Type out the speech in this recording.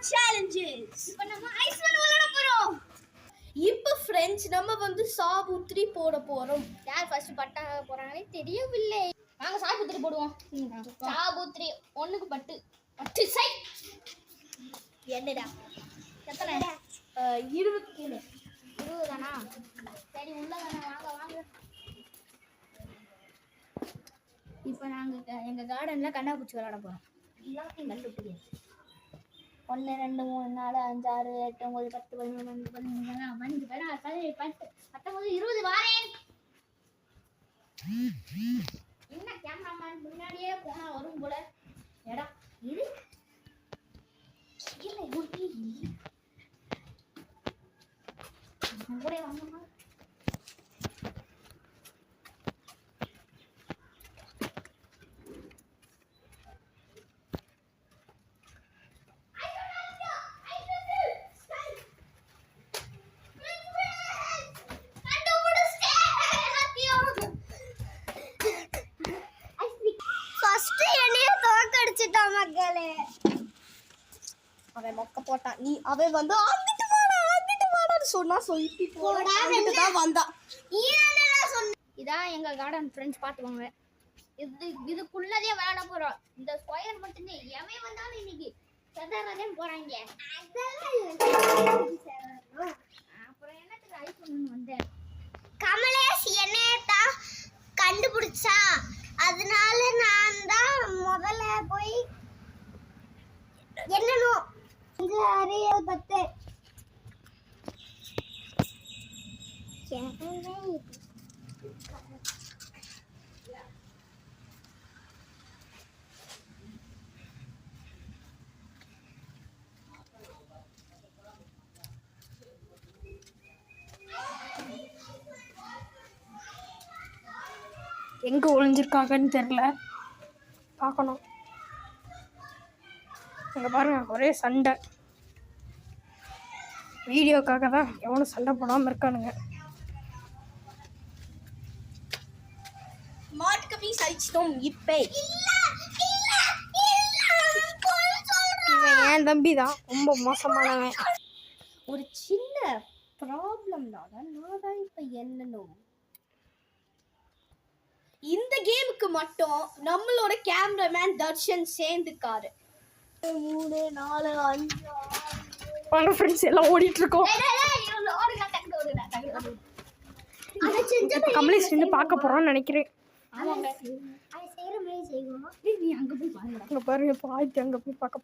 challenges. இப்போ நம்ம ice வால் விளையாட போறோம். இப்போ फ्रेंड्स நம்ம வந்து சாபுத்திரி போட போறோம். யார் ஃபர்ஸ்ட் பட்டா போறானே தெரியவில்லை. வாங்க சாபுத்திரி போடுவோம். சாபுத்திரி ஒண்ணுக்கு பட்டு சை. என்னடா? எத்தனை? 20 தானா? சரி உள்ள வாங்க. இப்போ நாங்கள் எங்கள் கார்டனில் கண்ணாப்பூச்சி விளையாட போகிறோம். எல்லாத்தையும் கண்டுபிடிங்க. 1 2 3 4 5 6 8 9 10 11 12 15 19 20 வாரேன். என்ன கேமராமேன் முன்னாடியே போனா வரும் போல. எடா இது இல்லை ஒன்றும் இல்லை. கூட வாங்கம்மா. அவன் மொக்க போட்டான். நீ அவன் வந்து அங்கிட்டு வாடான்னு சொன்னா சொல்லிட்டு போடாதான் வந்தான். இதான் எங்க கார்டன் ஃப்ரெண்ட்ஸ் பார்த்துக்கோங்க. இதுக்குள்ளதே விளையாட போறோம். இந்த ஸ்கொயர் மட்டுமே எவன் வந்தாலும் இன்னைக்கு செதறதே போறாங்க. அப்புறம் என்னத்துக்கு ஐஸ் பண்ணு வந்தேன். கமலேஷ் என்னையத்தான் கண்டுபிடிச்சா, அதனால நான் தான் முதல்ல போய் என்னனோ 5 6 7 10 எங்கே ஒளிஞ்சிருக்காங்கன்னு தெரில, பார்க்கணும். இங்கே பாருங்க, ஒரே சண்டை. வீடியோக்காக தான் எவனும் சண்டை போடாமல் இருக்கானுங்க. மாட்டுக்கபி சலிச்சிட்டோம். இப்போ இவன் என் தம்பி தான் ரொம்ப மோசமானவன். ஒரு சின்ன ப்ராப்ளம் தான். நான் தான் இப்போ என்னணும் இந்த கேமுக்கு மட்டும் நம்மளோட கேமராமேன் தர்ஷன் சேர்ந்துக்காரு. 3 4 5 வாங்க ஃப்ரெண்ட்ஸ், எல்லாம் ஓடிட்டு இருக்கோம். கமலேஷ் வந்து பார்க்க போறோம்னு நினைக்கிறேன். நீ அங்க போய் பாருங்க. பாருங்க, பாய்த்து அங்கே போய் பார்க்க